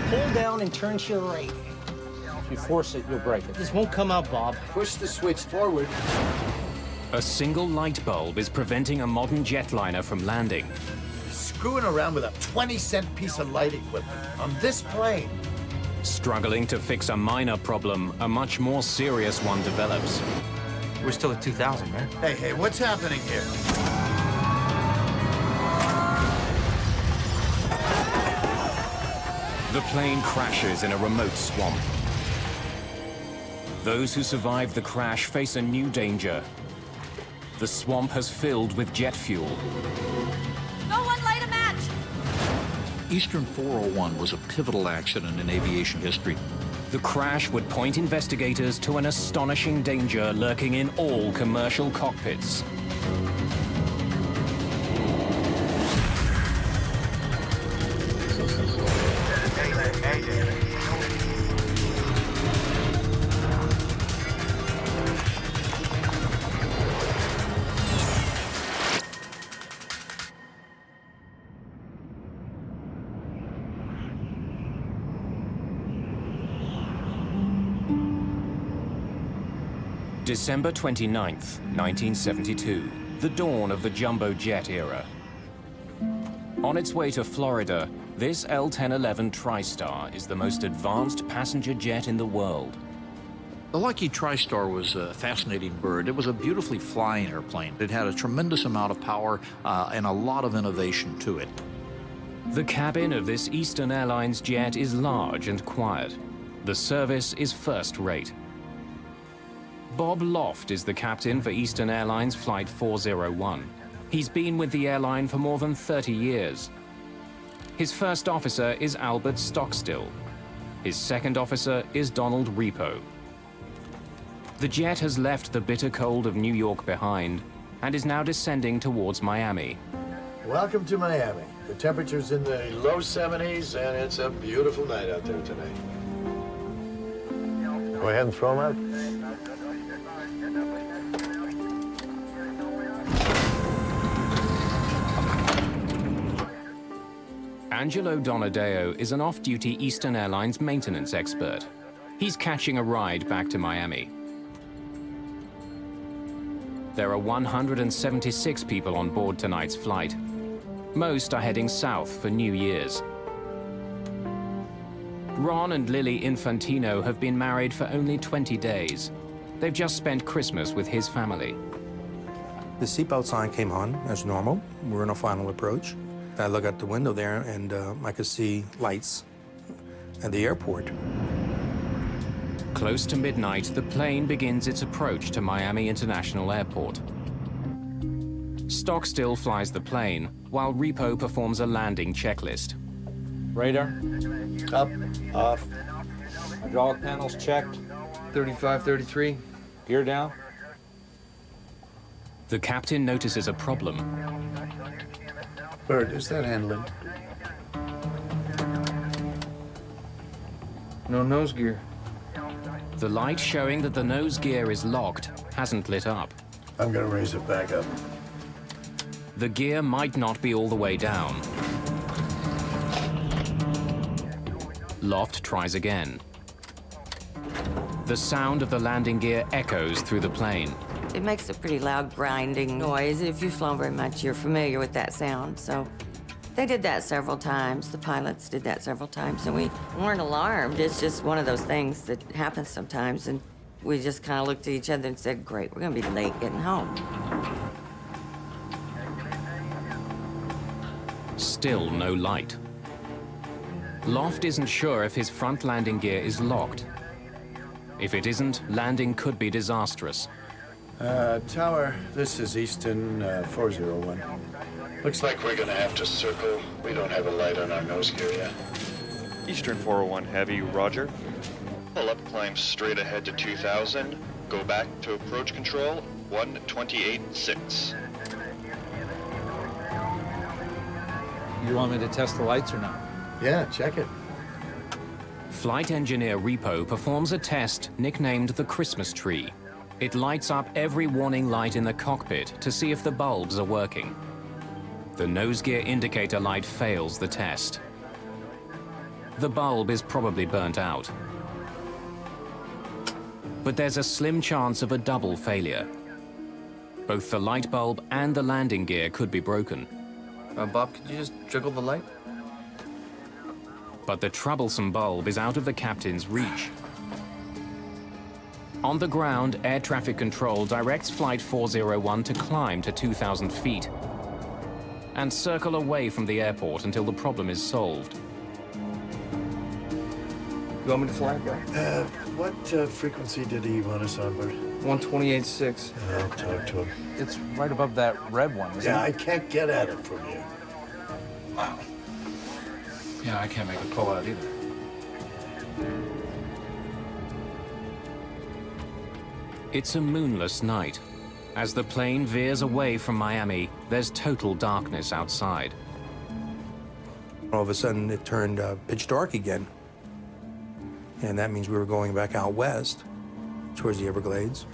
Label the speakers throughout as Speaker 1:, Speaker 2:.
Speaker 1: Pull down and turn to your right. If you force it, you'll break it. This won't come out, Bob.
Speaker 2: Push the switch forward.
Speaker 3: A single light bulb is preventing a modern jetliner from landing.
Speaker 2: Screwing around with a 20-cent piece of light equipment on this plane.
Speaker 3: Struggling to fix a minor problem, a much more serious one develops.
Speaker 4: We're still at 2,000, right?
Speaker 2: Hey, what's happening here?
Speaker 3: The plane crashes in a remote swamp. Those who survive the crash face a new danger. The swamp has filled with jet fuel.
Speaker 5: No one light a match!
Speaker 6: Eastern 401 was a pivotal accident in aviation history.
Speaker 3: The crash would point investigators to an astonishing danger lurking in all commercial cockpits.
Speaker 7: Mayday.
Speaker 3: December 29th, 1972, the dawn of the jumbo jet era. On its way to Florida, this L-1011 TriStar is the most advanced passenger jet in the world.
Speaker 6: The Lucky TriStar was a fascinating bird. It was a beautifully flying airplane. It had a tremendous amount of power and a lot of innovation to it.
Speaker 3: The cabin of this Eastern Airlines jet is large and quiet. The service is first-rate. Bob Loft is the captain for Eastern Airlines Flight 401. He's been with the airline for more than 30 years. His first officer is Albert Stockstill. His second officer is Donald Repo. The jet has left the bitter cold of New York behind and is now descending towards Miami.
Speaker 2: Welcome to Miami. The temperature's in the low 70s, and it's a beautiful night out there tonight. Go ahead and throw them out.
Speaker 3: Angelo Donadeo is an off-duty Eastern Airlines maintenance expert. He's catching a ride back to Miami. There are 176 people on board tonight's flight. Most are heading south for New Year's. Ron and Lily Infantino have been married for only 20 days. They've just spent Christmas with his family.
Speaker 8: The seatbelt sign came on as normal. We're in a final approach. I look out the window there, and I could see lights at the airport.
Speaker 3: Close to midnight, the plane begins its approach to Miami International Airport. Stockstill flies the plane, while Repo performs a landing checklist.
Speaker 1: Radar,
Speaker 2: Up, off.
Speaker 1: hydraulic panels checked,
Speaker 4: 35, 33.
Speaker 1: gear down.
Speaker 3: The captain notices a problem.
Speaker 2: Bird, is that handling?
Speaker 4: No nose gear.
Speaker 3: The light showing that the nose gear is locked hasn't lit up.
Speaker 2: I'm gonna raise it back up.
Speaker 3: The gear might not be all the way down. Loft tries again. The sound of the landing gear echoes through the plane.
Speaker 5: It makes a pretty loud grinding noise. If you've flown very much, you're familiar with that sound. So they did that several times. The pilots did that several times, and we weren't alarmed. It's just one of those things that happens sometimes, and we just kind of looked at each other and said, great, we're gonna be late getting home.
Speaker 3: Still no light. Loft isn't sure if his front landing gear is locked. If it isn't, landing could be disastrous.
Speaker 2: Tower, this is Easton 401. Looks like we're gonna have to circle. We don't have a light on our nose gear yet.
Speaker 9: Eastern 401 Heavy, roger. Pull up, climb straight ahead to 2000. Go back to approach control, 128.6.
Speaker 1: You want me to test the lights or not?
Speaker 2: Yeah, check it.
Speaker 3: Flight engineer Repo performs a test nicknamed the Christmas tree. It lights up every warning light in the cockpit to see if the bulbs are working. The nose gear indicator light fails the test. The bulb is probably burnt out. But there's a slim chance of a double failure. Both the light bulb and the landing gear could be broken.
Speaker 4: Bob, could you just jiggle the light?
Speaker 3: But the troublesome bulb is out of the captain's reach. On the ground, air traffic control directs Flight 401 to climb to 2,000 feet and circle away from the airport until the problem is solved.
Speaker 4: You want me to fly, bro?
Speaker 2: What frequency did he want us on board?
Speaker 4: 128.6.
Speaker 2: I'll talk to him.
Speaker 1: It's right above that red one, isn't
Speaker 2: Yeah,
Speaker 1: it?
Speaker 2: I can't get at it from here.
Speaker 1: Yeah, I can't make a pull out either.
Speaker 3: It's a moonless night. As the plane veers away from Miami, there's total darkness outside.
Speaker 8: All of a sudden, it turned pitch dark again. And that means we were going back out west towards the Everglades.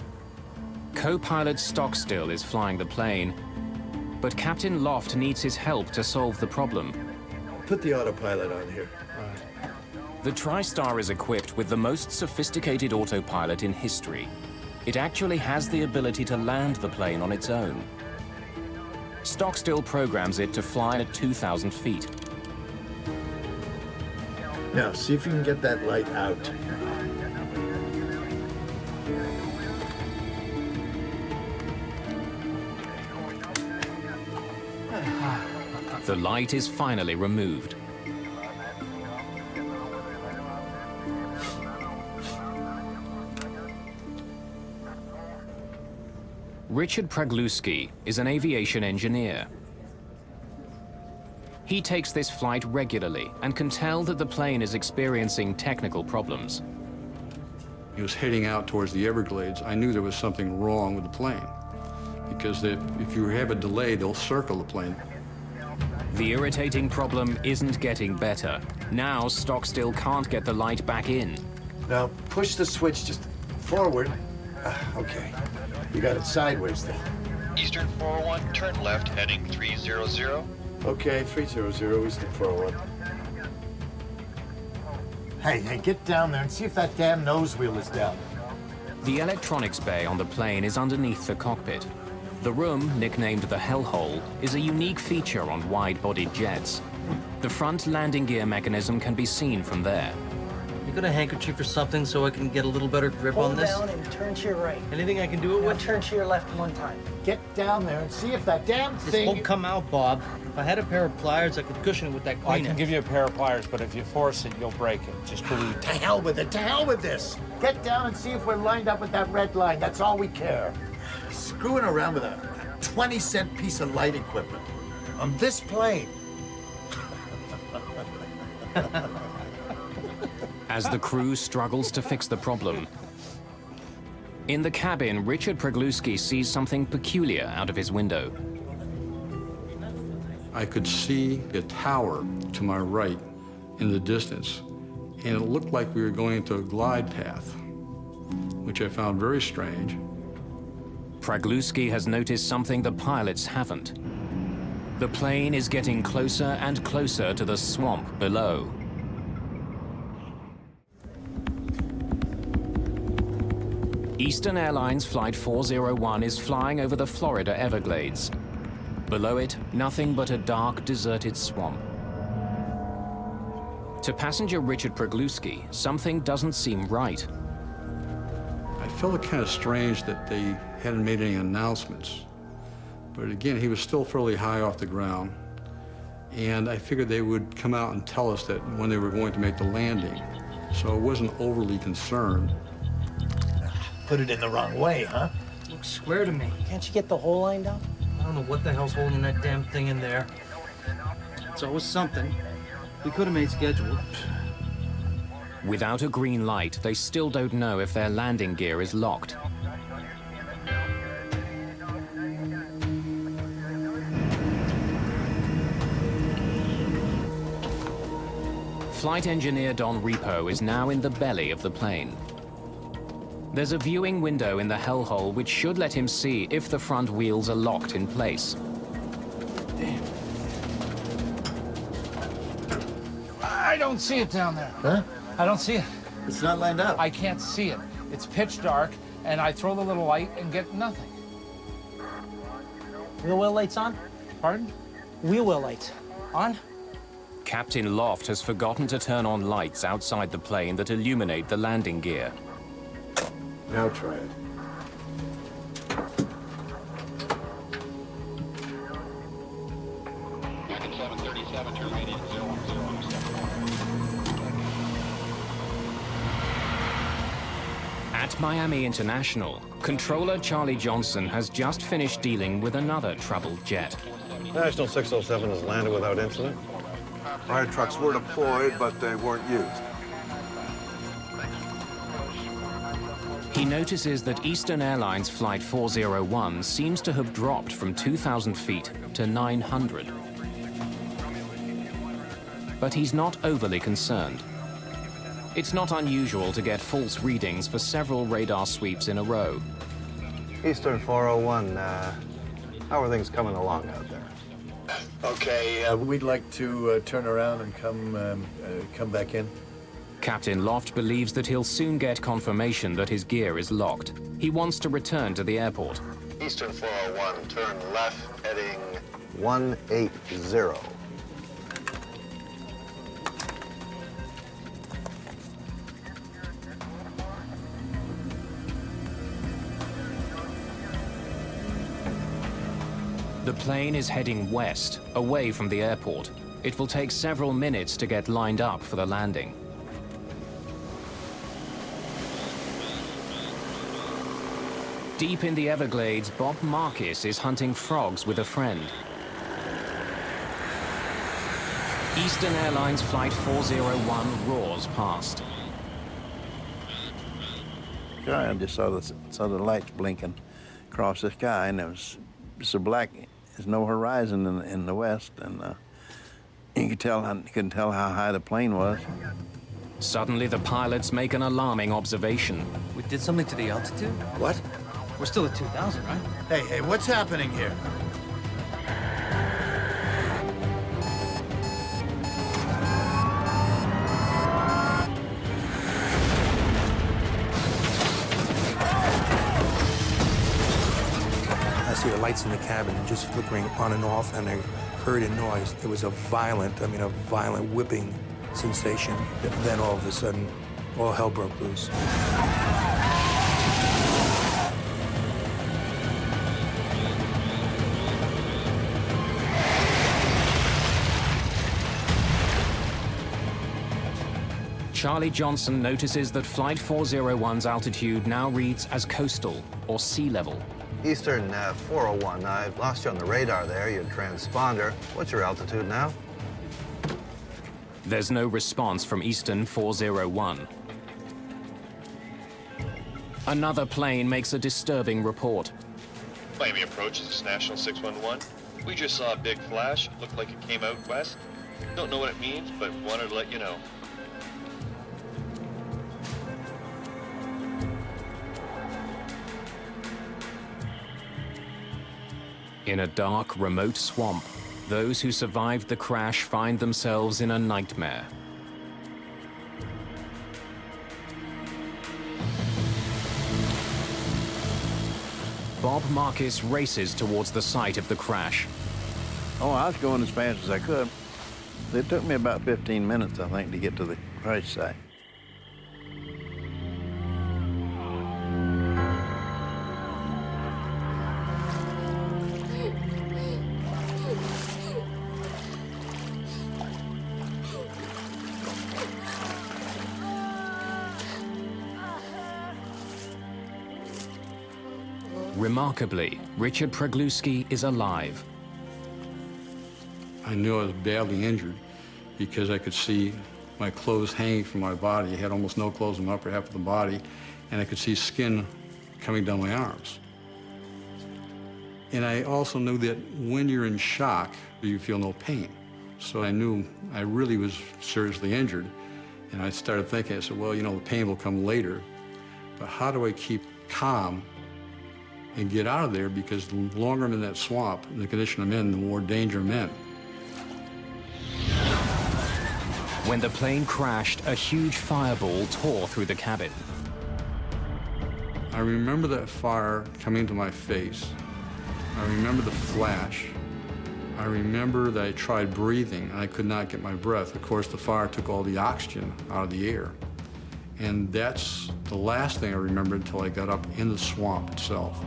Speaker 3: Co-pilot Stockstill is flying the plane, but Captain Loft needs his help to solve the problem.
Speaker 2: Put the autopilot on here.
Speaker 3: The TriStar is equipped with the most sophisticated autopilot in history. It actually has the ability to land the plane on its own. Stockstill programs it to fly at 2,000 feet.
Speaker 2: Now, see if you can get that light out.
Speaker 3: The light is finally removed. Richard Pragluski is an aviation engineer. He takes this flight regularly and can tell that the plane is experiencing technical problems.
Speaker 10: He was heading out towards the Everglades. I knew there was something wrong with the plane because if you have a delay, they'll circle the plane.
Speaker 3: The irritating problem isn't getting better. Now Stockstill can't get the light back in.
Speaker 2: Now, push the switch just forward. Okay. You got it sideways then.
Speaker 9: Eastern 401, turn left, heading 300.
Speaker 2: Okay, 300, Eastern 401. Hey, get down there and see if that damn nose wheel is down.
Speaker 3: The electronics bay on the plane is underneath the cockpit. The room, nicknamed the Hellhole, is a unique feature on wide-bodied jets. The front landing gear mechanism can be seen from there.
Speaker 4: You got a handkerchief or something so I can get a little better grip on this?
Speaker 1: Hold down and turn to your right.
Speaker 4: Anything I can do it
Speaker 1: Now
Speaker 4: with?
Speaker 1: turn to your left one time.
Speaker 2: Get down there and see if that damn
Speaker 4: This
Speaker 2: thing...
Speaker 4: won't come out, Bob. If I had a pair of pliers, I could cushion it with that
Speaker 1: Well, I
Speaker 4: Kleenex.
Speaker 1: can give you a pair of pliers, but if you force it, you'll break it. Just believe me.
Speaker 2: To hell with it, to hell with this. Get down and see if we're lined up with that red line. That's all we care. Screwing around with a 20-cent piece of light equipment on this plane.
Speaker 3: As the crew struggles to fix the problem. In the cabin, Richard Pragluski sees something peculiar out of his window.
Speaker 10: I could see a tower to my right in the distance, and it looked like we were going into a glide path, which I found very strange.
Speaker 3: Pragluski has noticed something the pilots haven't. The plane is getting closer and closer to the swamp below. Eastern Airlines Flight 401 is flying over the Florida Everglades. Below it, nothing but a dark, deserted swamp. To passenger Richard Pragluski, something doesn't seem right.
Speaker 10: I felt it kind of strange that they hadn't made any announcements. But again, he was still fairly high off the ground. And I figured they would come out and tell us that when they were going to make the landing. So I wasn't overly concerned.
Speaker 2: Put it in the wrong way, huh?
Speaker 4: Looks square to me.
Speaker 1: Can't you get the hole lined up?
Speaker 4: I don't know what the hell's holding that damn thing in there. It's always something. We could have made schedule.
Speaker 3: Without a green light, they still don't know if their landing gear is locked. Flight engineer Don Repo is now in the belly of the plane. There's a viewing window in the hellhole which should let him see if the front wheels are locked in place.
Speaker 1: I don't see it down there.
Speaker 2: Huh?
Speaker 1: I don't see it.
Speaker 2: It's not lined up.
Speaker 1: I can't see it. It's pitch dark, and I throw the little light and get nothing.
Speaker 4: Wheel well lights on?
Speaker 1: Pardon?
Speaker 4: Wheel well lights on?
Speaker 3: Captain Loft has forgotten to turn on lights outside the plane that illuminate the landing gear.
Speaker 2: Now try it.
Speaker 3: At Miami International, controller Charlie Johnson has just finished dealing with another troubled jet.
Speaker 11: National 607 has landed without incident.
Speaker 12: Fire trucks were deployed, but they weren't used.
Speaker 3: He notices that Eastern Airlines Flight 401 seems to have dropped from 2,000 feet to 900. But he's not overly concerned. It's not unusual to get false readings for several radar sweeps in a row.
Speaker 11: Eastern 401, how are things coming along out there?
Speaker 2: Okay, we'd like to turn around and come back in.
Speaker 3: Captain Loft believes that he'll soon get confirmation that his gear is locked. He wants to return to the airport.
Speaker 11: Eastern 401, turn left, heading 180.
Speaker 3: The plane is heading west, away from the airport. It will take several minutes to get lined up for the landing. Deep in the Everglades, Bob Marcus is hunting frogs with a friend. Eastern Airlines Flight 401 roars past.
Speaker 13: I just saw the lights blinking across the sky, and it was so black. There's no horizon in the west, and you couldn't tell how high the plane was.
Speaker 3: Suddenly, the pilots make an alarming observation.
Speaker 4: We did something to the altitude?
Speaker 2: What?
Speaker 4: We're still at 2,000, right?
Speaker 2: Hey, what's happening here?
Speaker 8: I see the lights in the cabin just flickering on and off, and I heard a noise. It was a violent whipping sensation. Then all of a sudden, all hell broke loose.
Speaker 3: Charlie Johnson notices that Flight 401's altitude now reads as coastal, or sea level.
Speaker 11: Eastern 401, I lost you on the radar there, your transponder. What's your altitude now?
Speaker 3: There's no response from Eastern 401. Another plane makes a disturbing report.
Speaker 9: Miami approach, this is National 611. We just saw a big flash. Looked like it came out west. Don't know what it means, but wanted to let you know.
Speaker 3: In a dark, remote swamp, those who survived the crash find themselves in a nightmare. Bob Marcus races towards the site of the crash.
Speaker 13: Oh, I was going as fast as I could. It took me about 15 minutes, I think, to get to the crash site.
Speaker 3: Remarkably, Richard Pregluski is alive.
Speaker 10: I knew I was badly injured because I could see my clothes hanging from my body. I had almost no clothes in the upper half of the body, and I could see skin coming down my arms. And I also knew that when you're in shock, you feel no pain. So I knew I really was seriously injured. And I started thinking, I said, well, you know, the pain will come later, but how do I keep calm and get out of there? Because the longer I'm in that swamp, and the condition I'm in, the more danger I'm in.
Speaker 3: When the plane crashed, a huge fireball tore through the cabin.
Speaker 10: I remember that fire coming into my face. I remember the flash. I remember that I tried breathing, and I could not get my breath. Of course, the fire took all the oxygen out of the air. And that's the last thing I remember until I got up in the swamp itself.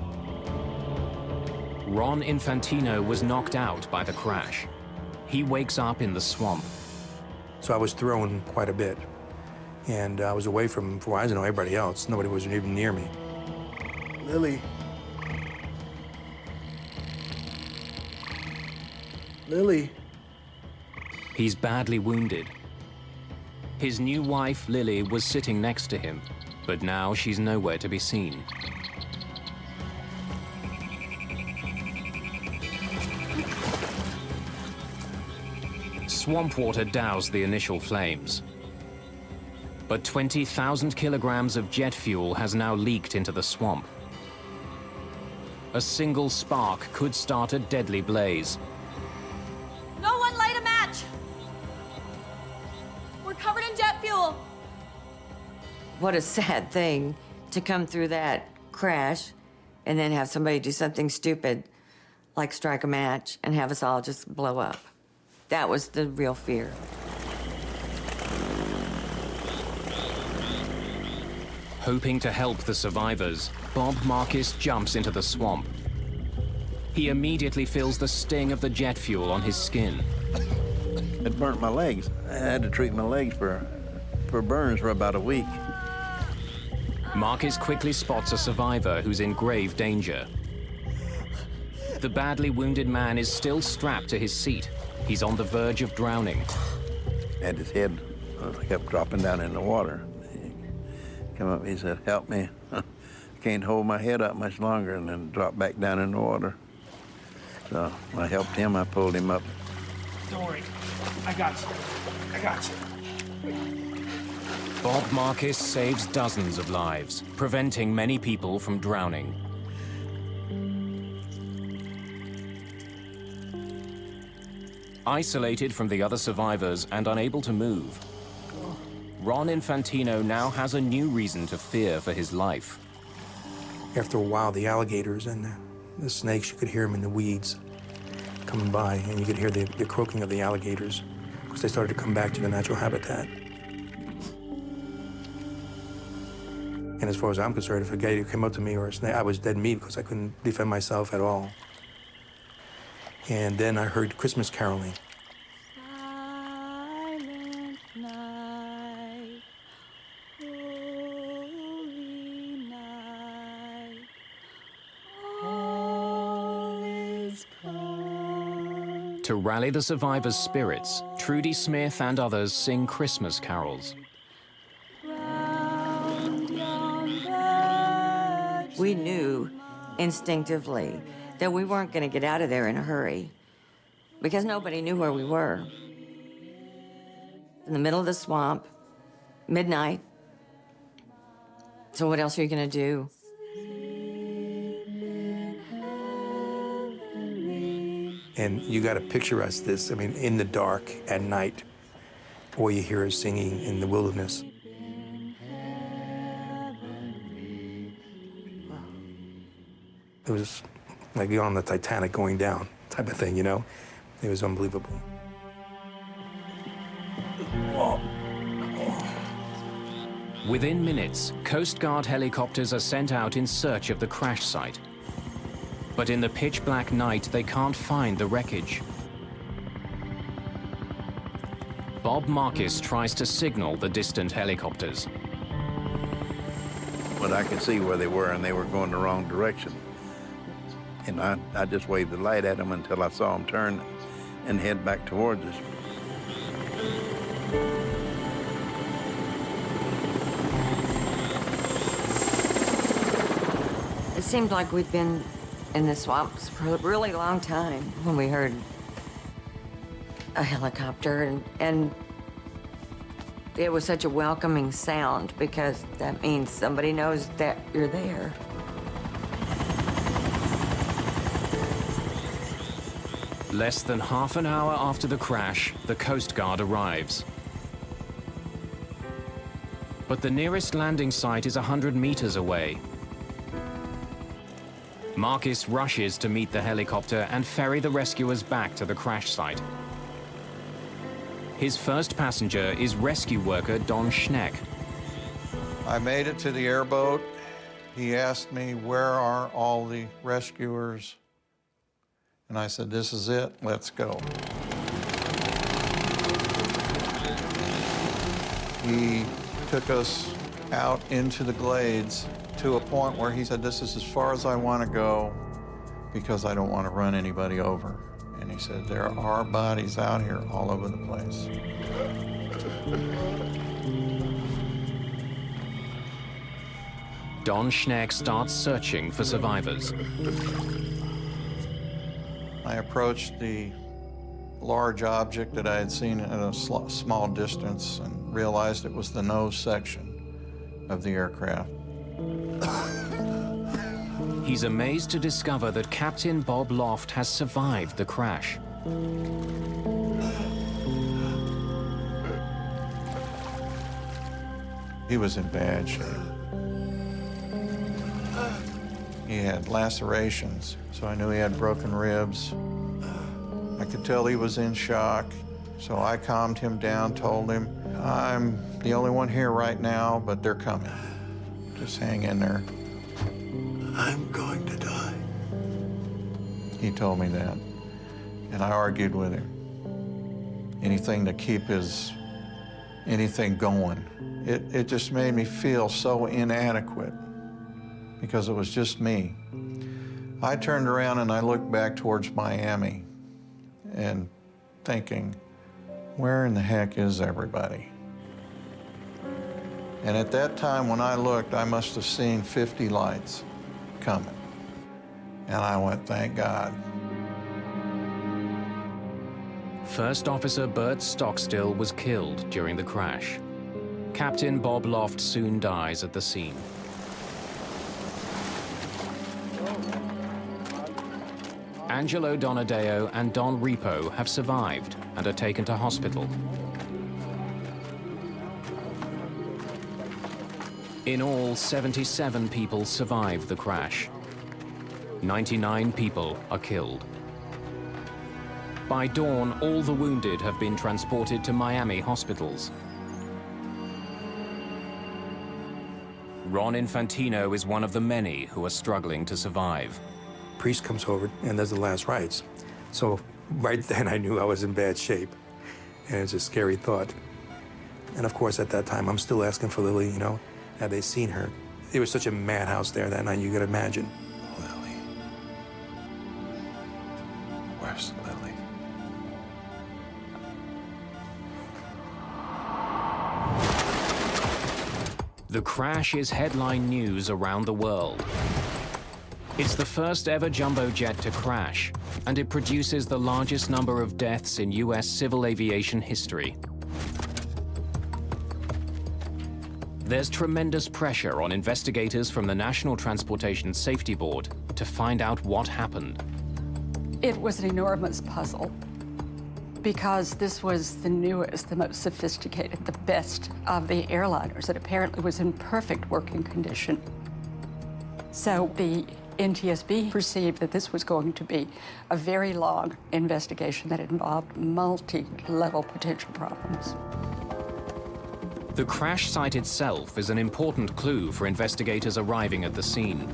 Speaker 3: Ron Infantino was knocked out by the crash. He wakes up in the swamp.
Speaker 8: So I was thrown quite a bit. And I was away from Verizon and everybody else. Nobody was even near me. Lily. Lily.
Speaker 3: He's badly wounded. His new wife, Lily, was sitting next to him, but now she's nowhere to be seen. Swamp water doused the initial flames. But 20,000 kilograms of jet fuel has now leaked into the swamp. A single spark could start a deadly blaze.
Speaker 14: No one light a match! We're covered in jet fuel!
Speaker 5: What a sad thing to come through that crash and then have somebody do something stupid like strike a match and have us all just blow up. That was the real fear.
Speaker 3: Hoping to help the survivors, Bob Marcus jumps into the swamp. He immediately feels the sting of the jet fuel on his skin.
Speaker 13: It burnt my legs. I had to treat my legs for burns for about a week.
Speaker 3: Marcus quickly spots a survivor who's in grave danger. The badly wounded man is still strapped to his seat. He's on the verge of drowning.
Speaker 13: And his head kept dropping down in the water. He came up, he said, "Help me. I can't hold my head up much longer," and then dropped back down in the water. So I helped him, I pulled him up.
Speaker 1: Don't worry, I got you. I got you.
Speaker 3: Bob Marcus saves dozens of lives, preventing many people from drowning. Isolated from the other survivors and unable to move, Ron Infantino now has a new reason to fear for his life.
Speaker 8: After a while, the alligators and the snakes, you could hear them in the weeds coming by, and you could hear the croaking of the alligators because they started to come back to the natural habitat. And as far as I'm concerned, if a gator came up to me or a snake, I was dead meat because I couldn't defend myself at all. And then I heard Christmas caroling.
Speaker 14: Silent night, holy night, all is calm.
Speaker 3: To rally the survivors' spirits, Trudy Smith and others sing Christmas carols.
Speaker 5: We knew instinctively that we weren't going to get out of there in a hurry because nobody knew where we were. In the middle of the swamp, midnight. So what else are you going to do?
Speaker 8: And you got to picture us this, I mean, in the dark at night, or you hear us singing in the wilderness. It was like being on the Titanic going down type of thing, you know? It was unbelievable.
Speaker 3: Within minutes, Coast Guard helicopters are sent out in search of the crash site. But in the pitch black night, they can't find the wreckage. Bob Marcus tries to signal the distant helicopters.
Speaker 13: But I could see where they were, and they were going the wrong direction. And I just waved the light at them until I saw them turn and head back towards us.
Speaker 5: It seemed like we'd been in the swamps for a really long time when we heard a helicopter, and it was such a welcoming sound because that means somebody knows that you're there.
Speaker 3: Less than half an hour after the crash, the Coast Guard arrives. But the nearest landing site is 100 meters away. Marcus rushes to meet the helicopter and ferry the rescuers back to the crash site. His first passenger is rescue worker Don Schneck.
Speaker 15: I made it to the airboat. He asked me, where are all the rescuers? And I said, this is it, let's go. He took us out into the glades to a point where he said, this is as far as I want to go because I don't want to run anybody over. And he said, there are bodies out here all over the place.
Speaker 3: Don Schneck starts searching for survivors.
Speaker 15: I approached the large object that I had seen at a small distance and realized it was the nose section of the aircraft.
Speaker 3: He's amazed to discover that Captain Bob Loft has survived the crash.
Speaker 15: He was in bad shape. He had lacerations, so I knew he had broken ribs. I could tell he was in shock, so I calmed him down, told him, I'm the only one here right now, but they're coming. Just hang in there.
Speaker 12: I'm going to die.
Speaker 15: He told me that, and I argued with him. Anything to keep anything going. It just made me feel so inadequate because it was just me. I turned around and I looked back towards Miami and thinking, where in the heck is everybody? And at that time when I looked, I must have seen 50 lights coming. And I went, thank God.
Speaker 3: First Officer Bert Stockstill was killed during the crash. Captain Bob Loft soon dies at the scene. Angelo Donadeo and Don Repo have survived and are taken to hospital. In all, 77 people survived the crash. 99 people are killed. By dawn, all the wounded have been transported to Miami hospitals. Ron Infantino is one of the many who are struggling to survive.
Speaker 8: Priest comes over and does the last rites. So right then I knew I was in bad shape. And it's a scary thought. And of course at that time I'm still asking for Lily, you know, had they seen her? It was such a madhouse there that night, you could imagine.
Speaker 12: Lily. Where's Lily?
Speaker 3: The crash is headline news around the world. It's the first ever jumbo jet to crash, and it produces the largest number of deaths in US civil aviation history. There's tremendous pressure on investigators from the National Transportation Safety Board to find out what happened.
Speaker 16: It was an enormous puzzle because this was the newest, the most sophisticated, the best of the airliners. It apparently was in perfect working condition. So the NTSB perceived that this was going to be a very long investigation that involved multi-level potential problems.
Speaker 3: The crash site itself is an important clue for investigators arriving at the scene.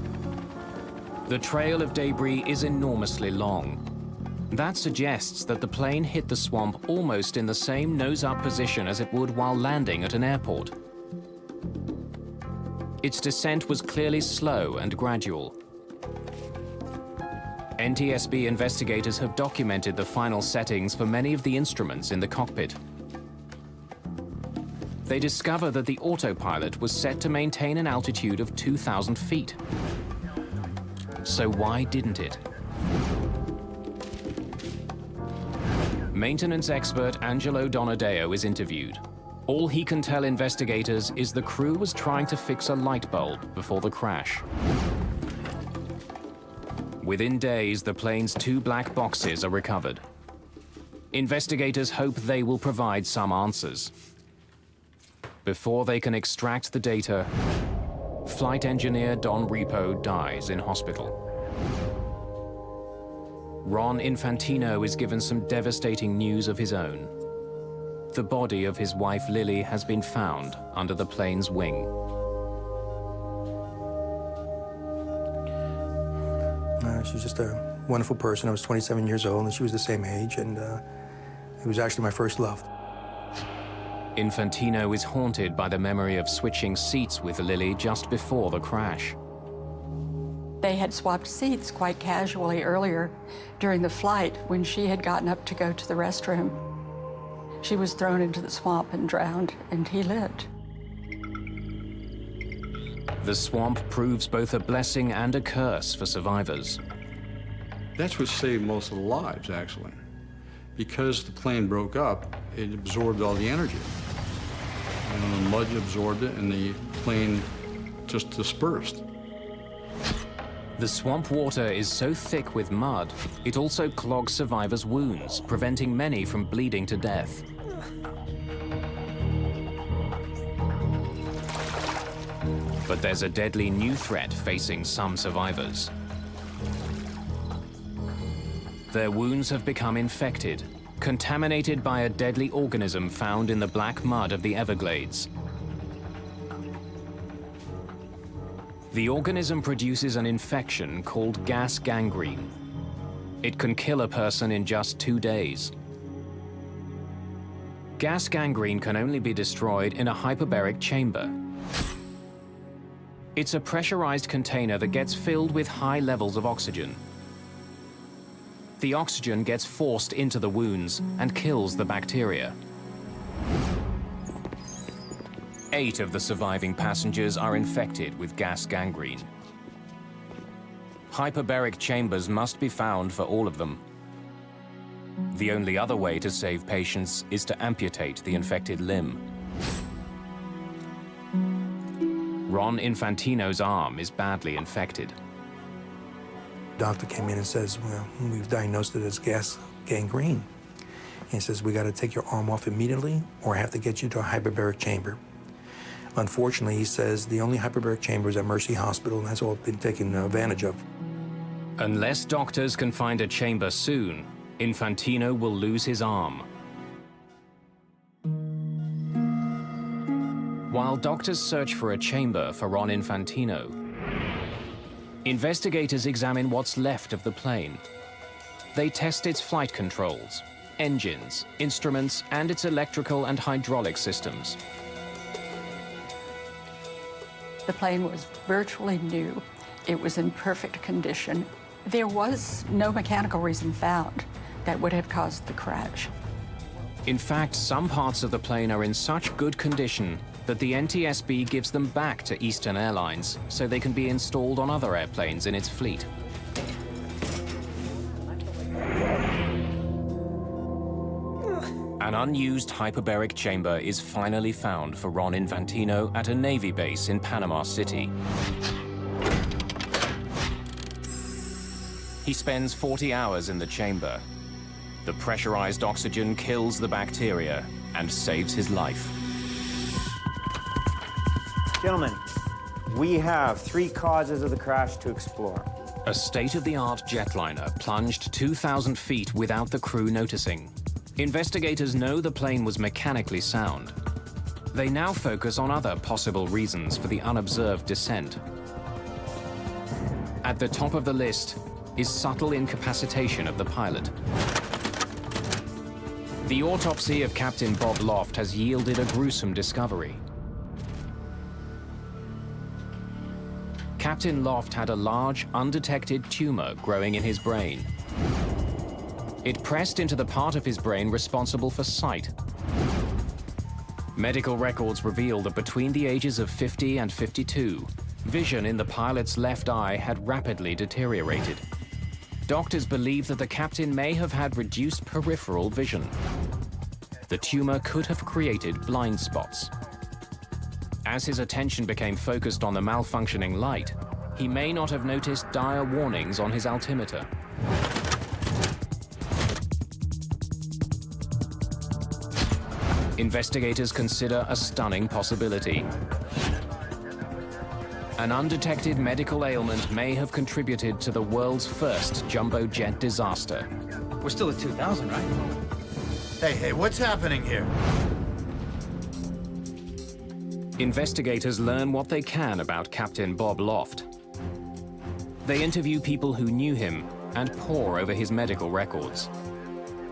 Speaker 3: The trail of debris is enormously long. That suggests that the plane hit the swamp almost in the same nose-up position as it would while landing at an airport. Its descent was clearly slow and gradual. NTSB investigators have documented the final settings for many of the instruments in the cockpit. They discover that the autopilot was set to maintain an altitude of 2,000 feet. So why didn't it? Maintenance expert Angelo Donadeo is interviewed. All he can tell investigators is the crew was trying to fix a light bulb before the crash. Within days, the plane's 2 black boxes are recovered. Investigators hope they will provide some answers. Before they can extract the data, flight engineer Don Repo dies in hospital. Ron Infantino is given some devastating news of his own. The body of his wife Lily has been found under the plane's wing.
Speaker 8: She was just a wonderful person. I was 27 years old, and she was the same age, and it was actually my first love.
Speaker 3: Infantino is haunted by the memory of switching seats with Lily just before the crash.
Speaker 16: They had swapped seats quite casually earlier during the flight when she had gotten up to go to the restroom. She was thrown into the swamp and drowned, and he lived.
Speaker 3: The swamp proves both a blessing and a curse for survivors.
Speaker 10: That's what saved most of the lives, actually. Because the plane broke up, it absorbed all the energy. And the mud absorbed it, and the plane just dispersed.
Speaker 3: The swamp water is so thick with mud, it also clogs survivors' wounds, preventing many from bleeding to death. But there's a deadly new threat facing some survivors. Their wounds have become infected, contaminated by a deadly organism found in the black mud of the Everglades. The organism produces an infection called gas gangrene. It can kill a person in just 2 days. Gas gangrene can only be destroyed in a hyperbaric chamber. It's a pressurized container that gets filled with high levels of oxygen. The oxygen gets forced into the wounds and kills the bacteria. 8 of the surviving passengers are infected with gas gangrene. Hyperbaric chambers must be found for all of them. The only other way to save patients is to amputate the infected limb. Ron Infantino's arm is badly infected.
Speaker 8: Doctor came in and says, well, we've diagnosed it as gas gangrene. He says, we got to take your arm off immediately, or I have to get you to a hyperbaric chamber. Unfortunately, he says, the only hyperbaric chamber is at Mercy Hospital, and that's all been taken advantage of.
Speaker 3: Unless doctors can find a chamber soon, Infantino will lose his arm. While doctors search for a chamber for Ron Infantino, investigators examine what's left of the plane. They test its flight controls, engines, instruments, and its electrical and hydraulic systems.
Speaker 16: The plane was virtually new. It was in perfect condition. There was no mechanical reason found that would have caused the crash.
Speaker 3: In fact, some parts of the plane are in such good condition that the NTSB gives them back to Eastern Airlines so they can be installed on other airplanes in its fleet. An unused hyperbaric chamber is finally found for Ron Infantino at a Navy base in Panama City. He spends 40 hours in the chamber. The pressurized oxygen kills the bacteria and saves his life.
Speaker 17: Gentlemen, we have 3 causes of the crash to explore.
Speaker 3: A state-of-the-art jetliner plunged 2,000 feet without the crew noticing. Investigators know the plane was mechanically sound. They now focus on other possible reasons for the unobserved descent. At the top of the list is subtle incapacitation of the pilot. The autopsy of Captain Bob Loft has yielded a gruesome discovery. Captain Loft had a large, undetected tumor growing in his brain. It pressed into the part of his brain responsible for sight. Medical records reveal that between the ages of 50 and 52, vision in the pilot's left eye had rapidly deteriorated. Doctors believe that the captain may have had reduced peripheral vision. The tumor could have created blind spots. As his attention became focused on the malfunctioning light, he may not have noticed dire warnings on his altimeter. Investigators consider a stunning possibility. An undetected medical ailment may have contributed to the world's first jumbo jet disaster.
Speaker 4: We're still at 2,000, right?
Speaker 2: Hey, what's happening here?
Speaker 3: Investigators learn what they can about Captain Bob Loft. They interview people who knew him and pore over his medical records.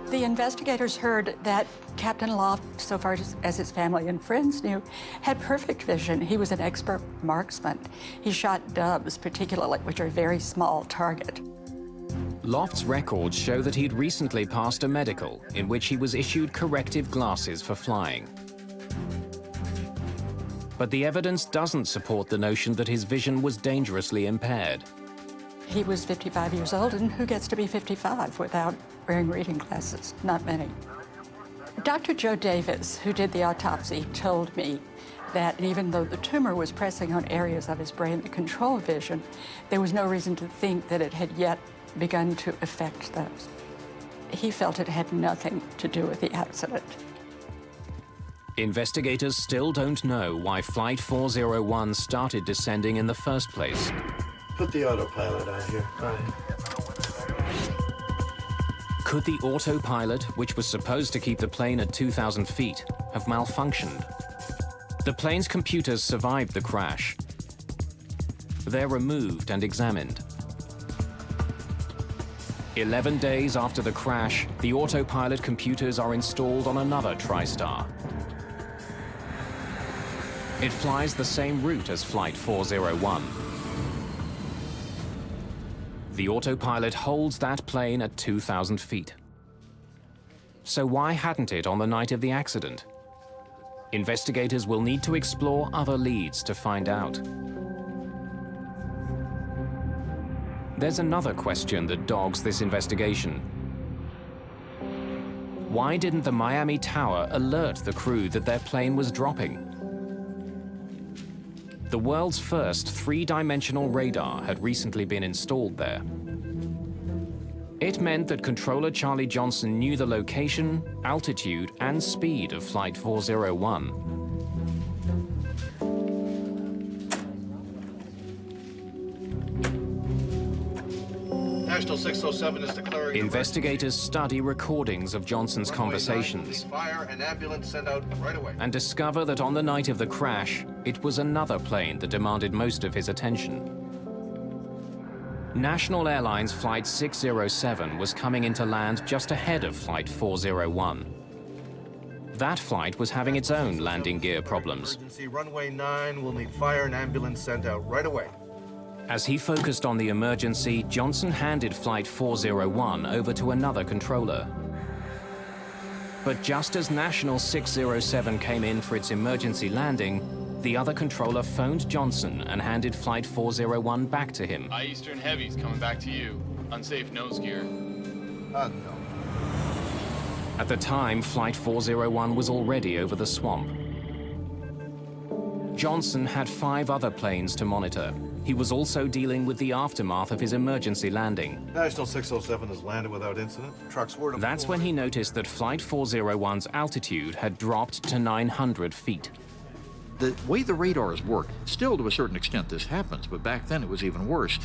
Speaker 16: The investigators heard that Captain Loft, so far as his family and friends knew, had perfect vision. He was an expert marksman. He shot doves, particularly, which are a very small target.
Speaker 3: Loft's records show that he'd recently passed a medical in which he was issued corrective glasses for flying. But the evidence doesn't support the notion that his vision was dangerously impaired.
Speaker 16: He was 55 years old, and who gets to be 55 without wearing reading glasses? Not many. Dr. Joe Davis, who did the autopsy, told me that even though the tumor was pressing on areas of his brain that control vision, there was no reason to think that it had yet begun to affect those. He felt it had nothing to do with the accident.
Speaker 3: Investigators still don't know why Flight 401 started descending in the first place.
Speaker 2: Put the autopilot on here.
Speaker 3: Could the autopilot, which was supposed to keep the plane at 2,000 feet, have malfunctioned? The plane's computers survived the crash. They're removed and examined. 11 days after the crash, the autopilot computers are installed on another TriStar. It flies the same route as Flight 401. The autopilot holds that plane at 2,000 feet. So why hadn't it on the night of the accident? Investigators will need to explore other leads to find out. There's another question that dogs this investigation. Why didn't the Miami Tower alert the crew that their plane was dropping? The world's first three-dimensional radar had recently been installed there. It meant that controller Charlie Johnson knew the location, altitude, and speed of Flight 401.
Speaker 12: National 607 is declaring...
Speaker 3: Investigators study recordings of Johnson's conversations
Speaker 12: Fire and ambulance sent out right away.
Speaker 3: and discover that on the night of the crash, it was another plane that demanded most of his attention. National Airlines Flight 607 was coming into land just ahead of Flight 401. That flight was having its own landing gear problems.
Speaker 12: Emergency runway 9 will need fire and ambulance sent out right away.
Speaker 3: As he focused on the emergency, Johnson handed Flight 401 over to another controller. But just as National 607 came in for its emergency landing, the other controller phoned Johnson and handed Flight 401 back to him.
Speaker 18: Eastern Heavy's coming back to you. Unsafe nose gear.
Speaker 12: No.
Speaker 3: At the time, Flight 401 was already over the swamp. Johnson had 5 other planes to monitor. He was also dealing with the aftermath of his emergency landing.
Speaker 12: National 607 has landed without incident. Trucks were deployed.
Speaker 3: That's when he noticed that Flight 401's altitude had dropped to 900 feet.
Speaker 6: The way the radars work, still to a certain extent this happens, but back then it was even worse.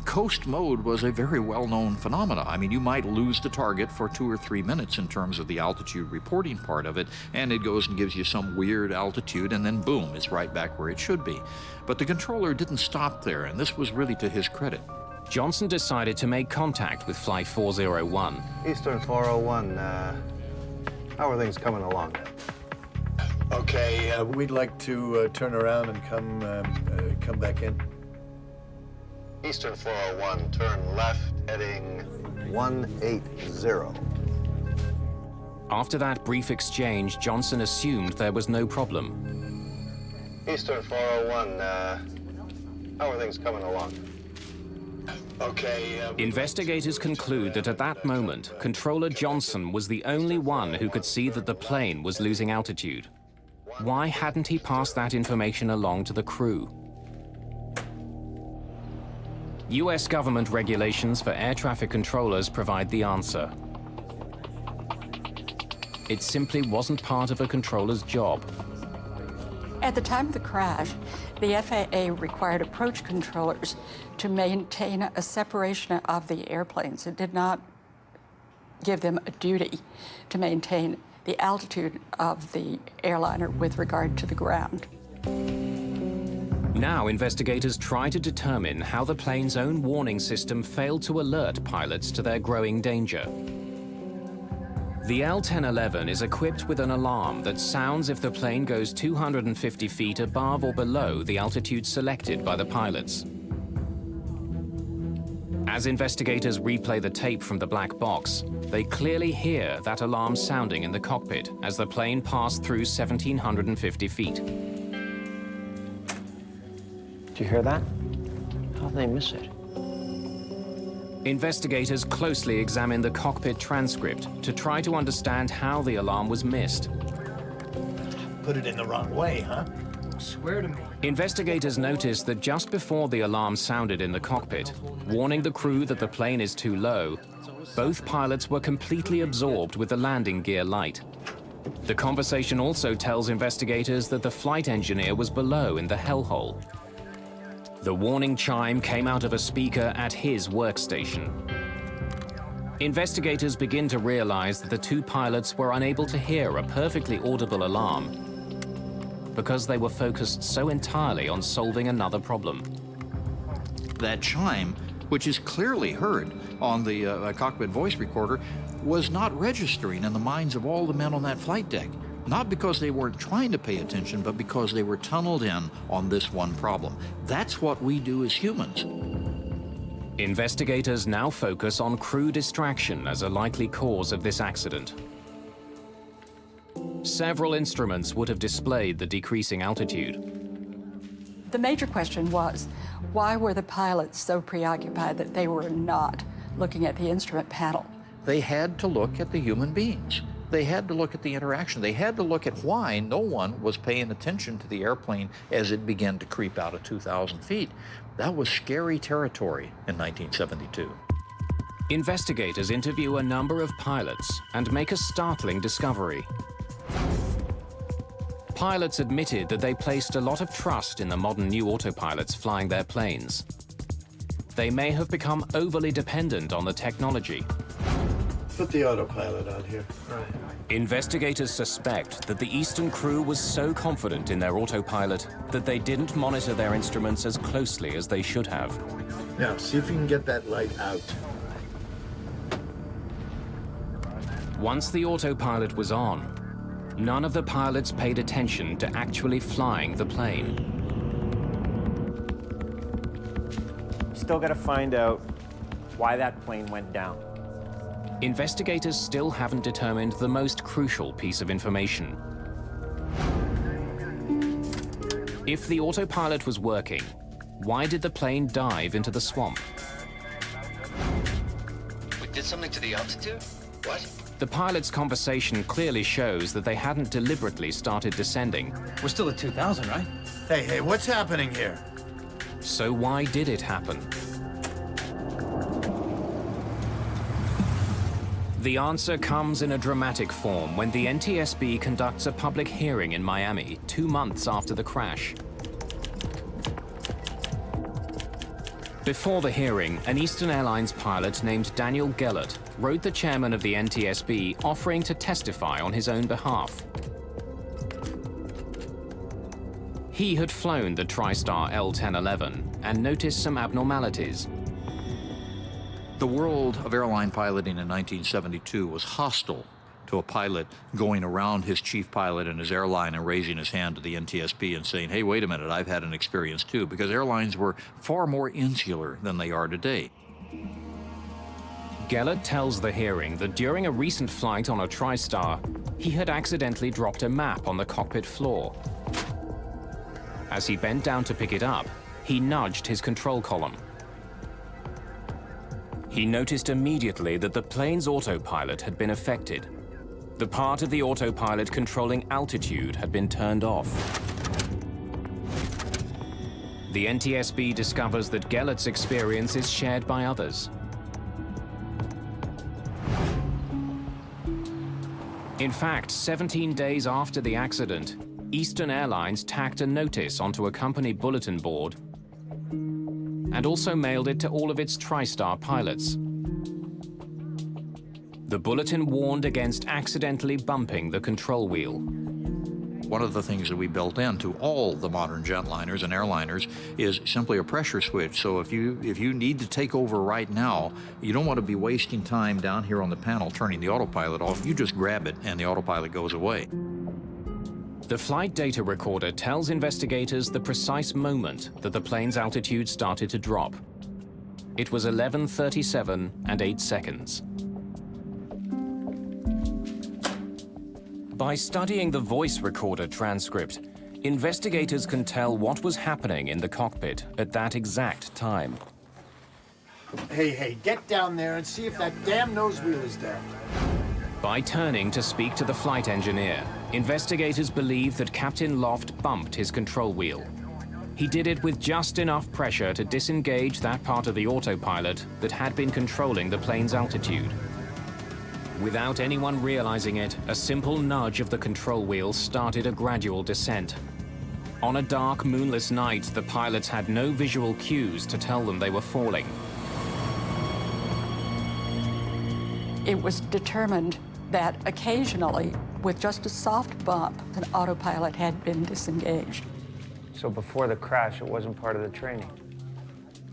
Speaker 6: Coast mode was a very well-known phenomena. I mean, you might lose the target for 2 or 3 minutes in terms of the altitude reporting part of it, and it goes and gives you some weird altitude, and then boom, it's right back where it should be. But the controller didn't stop there, and this was really to his credit.
Speaker 3: Johnson decided to make contact with Flight 401.
Speaker 11: Eastern 401, how are things coming along?
Speaker 2: Okay, we'd like to turn around and come back in.
Speaker 11: Eastern 401, turn left, heading 180.
Speaker 3: After that brief exchange, Johnson assumed there was no problem.
Speaker 11: Eastern 401, how are things coming along?
Speaker 2: Okay.
Speaker 3: Investigators conclude that at that moment, Controller Johnson was the only one who could see that the plane was losing altitude. Why hadn't he passed that information along to the crew? US government regulations for air traffic controllers provide the answer. It simply wasn't part of a controller's job.
Speaker 16: At the time of the crash, the FAA required approach controllers to maintain a separation of the airplanes. It did not give them a duty to maintain the altitude of the airliner with regard to the ground.
Speaker 3: Now investigators try to determine how the plane's own warning system failed to alert pilots to their growing danger. The L-1011 is equipped with an alarm that sounds if the plane goes 250 feet above or below the altitude selected by the pilots. As investigators replay the tape from the black box, they clearly hear that alarm sounding in the cockpit as the plane passed through 1,750 feet.
Speaker 17: Did you hear that? How did they miss it?
Speaker 3: Investigators closely examine the cockpit transcript to try to understand how the alarm was missed.
Speaker 2: Put it in the wrong way, huh?
Speaker 4: Swear to me.
Speaker 3: Investigators notice that just before the alarm sounded in the cockpit, warning the crew that the plane is too low, both pilots were completely absorbed with the landing gear light. The conversation also tells investigators that the flight engineer was below in the hellhole. The warning chime came out of a speaker at his workstation. Investigators begin to realize that the two pilots were unable to hear a perfectly audible alarm because they were focused so entirely on solving another problem.
Speaker 6: That chime, which is clearly heard on the cockpit voice recorder, was not registering in the minds of all the men on that flight deck. Not because they weren't trying to pay attention, but because they were tunneled in on this one problem. That's what we do as humans.
Speaker 3: Investigators now focus on crew distraction as a likely cause of this accident. Several instruments would have displayed the decreasing altitude.
Speaker 16: The major question was, why were the pilots so preoccupied that they were not looking at the instrument panel?
Speaker 6: They had to look at the human beings. They had to look at the interaction. They had to look at why no one was paying attention to the airplane as it began to creep out of 2,000 feet. That was scary territory in 1972.
Speaker 3: Investigators interview a number of pilots and make a startling discovery. Pilots admitted that they placed a lot of trust in the modern new autopilots flying their planes. They may have become overly dependent on the technology.
Speaker 2: Put the autopilot on here. Right.
Speaker 3: Investigators suspect that the Eastern crew was so confident in their autopilot that they didn't monitor their instruments as closely as they should have.
Speaker 2: Now, see if you can get that light out.
Speaker 3: Once the autopilot was on, none of the pilots paid attention to actually flying the plane.
Speaker 17: Still got to find out why that plane went down.
Speaker 3: Investigators still haven't determined the most crucial piece of information. If the autopilot was working, why did the plane dive into the swamp?
Speaker 19: We did something to the altitude? What?
Speaker 3: The pilot's conversation clearly shows that they hadn't deliberately started descending.
Speaker 4: We're still at 2,000, right?
Speaker 2: Hey, what's happening here?
Speaker 3: So why did it happen? The answer comes in a dramatic form when the NTSB conducts a public hearing in Miami 2 months after the crash. Before the hearing, an Eastern Airlines pilot named Daniel Gellert wrote the chairman of the NTSB offering to testify on his own behalf. He had flown the TriStar L-1011 and noticed some abnormalities.
Speaker 6: The world of airline piloting in 1972 was hostile to a pilot going around his chief pilot and his airline and raising his hand to the NTSB and saying, hey, wait a minute, I've had an experience too, because airlines were far more insular than they are today.
Speaker 3: Gellert tells the hearing that during a recent flight on a TriStar, he had accidentally dropped a map on the cockpit floor. As he bent down to pick it up, he nudged his control column. He noticed immediately that the plane's autopilot had been affected. The part of the autopilot controlling altitude had been turned off. The NTSB discovers that Gellert's experience is shared by others. In fact, 17 days after the accident, Eastern Airlines tacked a notice onto a company bulletin board and also mailed it to all of its TriStar pilots. The bulletin warned against accidentally bumping the control wheel.
Speaker 6: One of the things that we built into all the modern jetliners and airliners is simply a pressure switch. So if you need to take over right now, you don't want to be wasting time down here on the panel turning the autopilot off. You just grab it and the autopilot goes away.
Speaker 3: The flight data recorder tells investigators the precise moment that the plane's altitude started to drop. It was 11:37 and 8 seconds. By studying the voice recorder transcript, investigators can tell what was happening in the cockpit at that exact time.
Speaker 2: Hey, get down there and see if that damn nose wheel is down.
Speaker 3: By turning to speak to the flight engineer, investigators believe that Captain Loft bumped his control wheel. He did it with just enough pressure to disengage that part of the autopilot that had been controlling the plane's altitude. Without anyone realizing it, a simple nudge of the control wheel started a gradual descent. On a dark, moonless night, the pilots had no visual cues to tell them they were falling.
Speaker 16: It was determined that occasionally, with just a soft bump, an autopilot had been disengaged.
Speaker 17: So before the crash, it wasn't part of the training?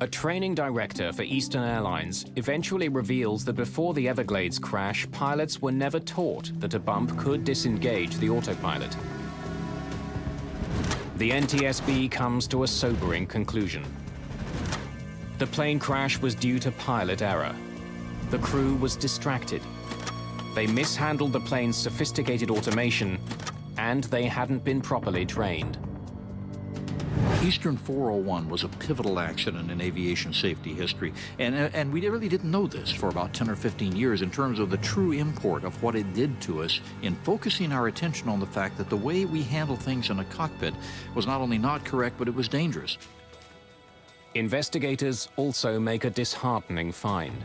Speaker 3: A training director for Eastern Airlines eventually reveals that before the Everglades crash, pilots were never taught that a bump could disengage the autopilot. The NTSB comes to a sobering conclusion. The plane crash was due to pilot error. The crew was distracted. They mishandled the plane's sophisticated automation, and they hadn't been properly trained.
Speaker 6: Eastern 401 was a pivotal accident in aviation safety history, and we really didn't know this for about 10 or 15 years in terms of the true import of what it did to us in focusing our attention on the fact that the way we handle things in a cockpit was not only not correct, but it was dangerous.
Speaker 3: Investigators also make a disheartening find.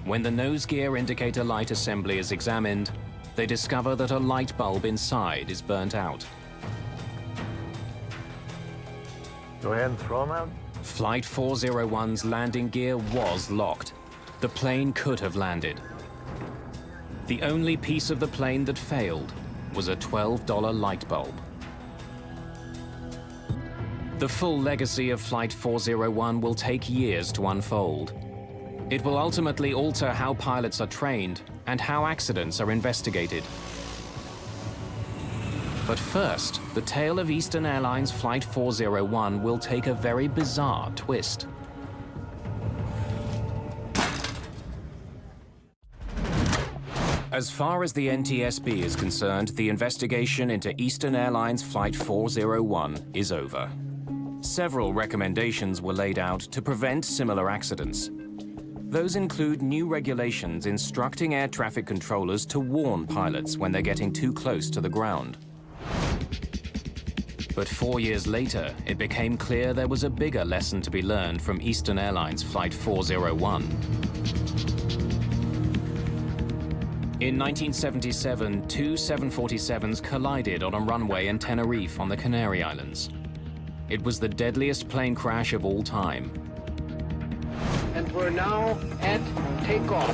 Speaker 3: When the nose gear indicator light assembly is examined, they discover that a light bulb inside is burnt out.
Speaker 12: Go ahead and throw them out.
Speaker 3: Flight 401's landing gear was locked. The plane could have landed. The only piece of the plane that failed was a $12 light bulb. The full legacy of Flight 401 will take years to unfold. It will ultimately alter how pilots are trained and how accidents are investigated. But first, the tale of Eastern Airlines Flight 401 will take a very bizarre twist. As far as the NTSB is concerned, the investigation into Eastern Airlines Flight 401 is over. Several recommendations were laid out to prevent similar accidents. Those include new regulations instructing air traffic controllers to warn pilots when they're getting too close to the ground. But 4 years later, it became clear there was a bigger lesson to be learned from Eastern Airlines Flight 401. In 1977, two 747s collided on a runway in Tenerife on the Canary Islands. It was the deadliest plane crash of all time.
Speaker 1: And we're now at takeoff.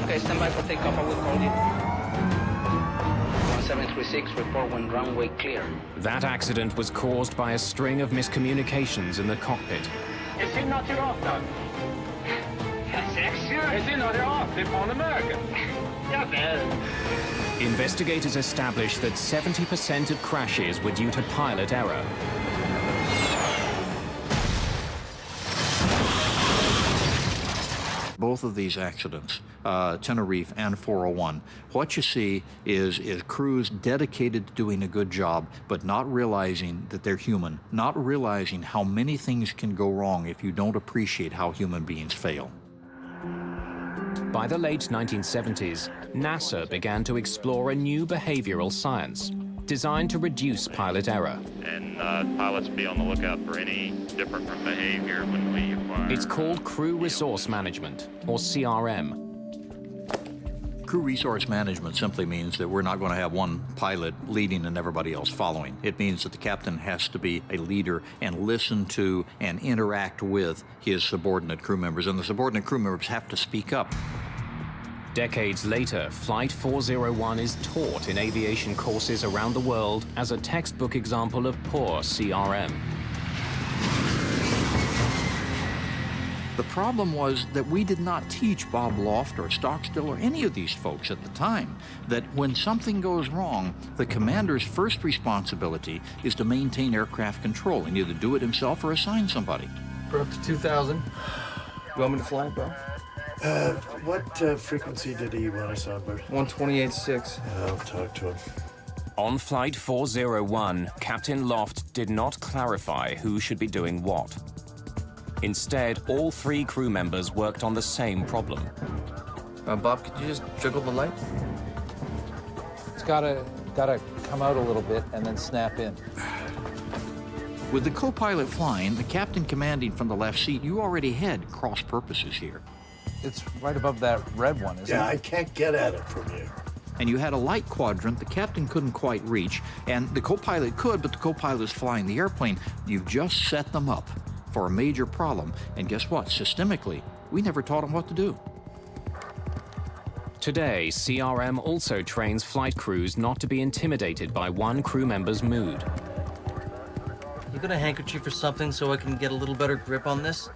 Speaker 1: Okay, stand by for takeoff, I will call you. 1736, report when runway clear.
Speaker 3: That accident was caused by a string of miscommunications in the cockpit.
Speaker 20: Is he not here often? Is he not here often on American?
Speaker 3: Investigators established that 70% of crashes were due to pilot error.
Speaker 6: Both of these accidents, Tenerife and 401, what you see is crews dedicated to doing a good job, but not realizing that they're human, not realizing how many things can go wrong if you don't appreciate how human beings fail.
Speaker 3: By the late 1970s, NASA began to explore a new behavioral science designed to reduce pilot error.
Speaker 9: And pilots be on the lookout for any different behavior when we acquire.
Speaker 3: It's called Crew Resource Management, or CRM.
Speaker 6: Crew resource management simply means that we're not going to have one pilot leading and everybody else following. It means that the captain has to be a leader and listen to and interact with his subordinate crew members, and the subordinate crew members have to speak up.
Speaker 3: Decades later, Flight 401 is taught in aviation courses around the world as a textbook example of poor CRM.
Speaker 6: The problem was that we did not teach Bob Loft or Stockstill or any of these folks at the time that when something goes wrong, the commander's first responsibility is to maintain aircraft control and either do it himself or assign somebody.
Speaker 4: We're up to 2,000. You want me to fly it, bro?
Speaker 2: What frequency did he want us on, Bert?
Speaker 4: 128.6.
Speaker 2: I'll talk to him.
Speaker 3: On Flight 401, Captain Loft did not clarify who should be doing what. Instead, all 3 crew members worked on the same problem.
Speaker 4: Bob, could you just jiggle the light?
Speaker 21: It's gotta come out a little bit and then snap in.
Speaker 6: With the co-pilot flying, the captain commanding from the left seat, you already had cross purposes here.
Speaker 21: It's right above that red one, isn't it?
Speaker 2: Yeah, I can't get at it from here.
Speaker 6: And you had a light quadrant the captain couldn't quite reach, and the co-pilot could, but the co-pilot is flying the airplane. You've just set them up for a major problem, and guess what? Systemically, we never taught them what to do.
Speaker 3: Today, CRM also trains flight crews not to be intimidated by one crew member's mood.
Speaker 4: You got a handkerchief or something so I can get a little better grip on this?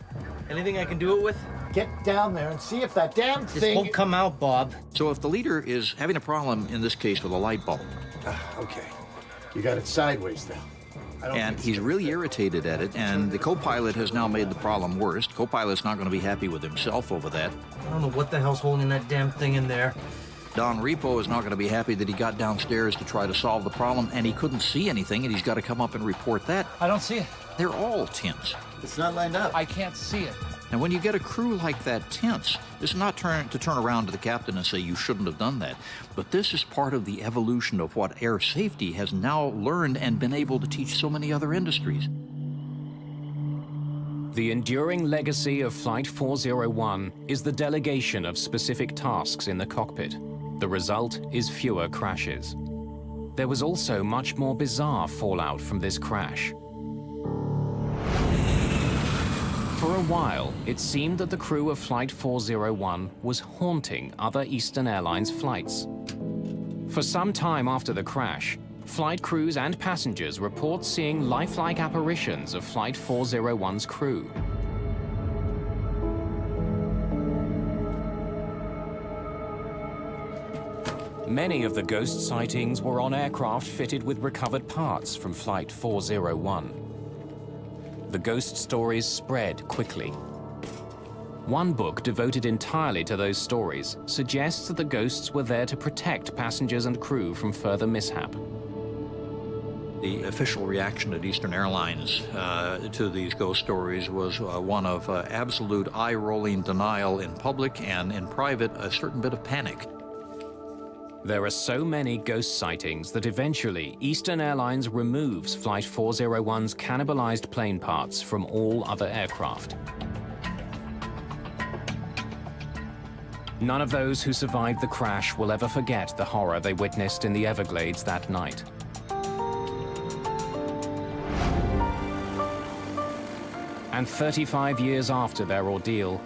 Speaker 4: Anything I can do it with?
Speaker 2: Get down there and see if that damn
Speaker 4: This
Speaker 2: thing...
Speaker 4: won't come out, Bob.
Speaker 6: So if the leader is having a problem, in this case with a light bulb,
Speaker 2: Okay. You got it sideways now.
Speaker 6: and he's really irritated at it, and the co-pilot has now made the problem worse. Co-pilot's not going to be happy with himself over that.
Speaker 4: I don't know what the hell's holding that damn thing in there.
Speaker 6: Don Repo is not going to be happy that he got downstairs to try to solve the problem, and he couldn't see anything, and he's got to come up and report that.
Speaker 21: I don't see it.
Speaker 6: They're all tense.
Speaker 2: It's not lined up.
Speaker 21: I can't see it.
Speaker 6: And when you get a crew like that tense, it's not to turn around to the captain and say you shouldn't have done that. But this is part of the evolution of what air safety has now learned and been able to teach so many other industries.
Speaker 3: The enduring legacy of Flight 401 is the delegation of specific tasks in the cockpit. The result is fewer crashes. There was also much more bizarre fallout from this crash. For a while, it seemed that the crew of Flight 401 was haunting other Eastern Airlines flights. For some time after the crash, flight crews and passengers report seeing lifelike apparitions of Flight 401's crew. Many of the ghost sightings were on aircraft fitted with recovered parts from Flight 401. The ghost stories spread quickly. One book devoted entirely to those stories suggests that the ghosts were there to protect passengers and crew from further mishap.
Speaker 6: The official reaction at Eastern Airlines to these ghost stories was one of absolute eye-rolling denial in public, and in private, a certain bit of panic.
Speaker 3: There are so many ghost sightings that eventually Eastern Airlines removes Flight 401's cannibalized plane parts from all other aircraft. None of those who survived the crash will ever forget the horror they witnessed in the Everglades that night. And 35 years after their ordeal,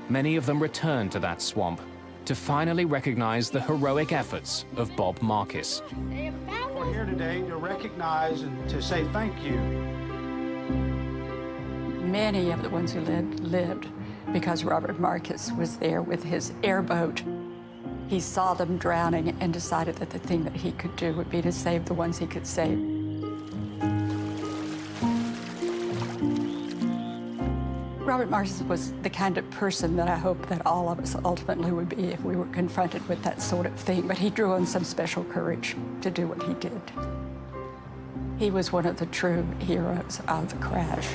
Speaker 3: many of them returned to that swamp to finally recognize the heroic efforts of Bob Marcus.
Speaker 22: We're here today to recognize and to say thank you.
Speaker 16: Many of the ones who lived because Robert Marcus was there with his airboat. He saw them drowning and decided that the thing that he could do would be to save the ones he could save. Robert Marcus was the kind of person that I hope that all of us ultimately would be if we were confronted with that sort of thing, but he drew on some special courage to do what he did. He was one of the true heroes of the crash.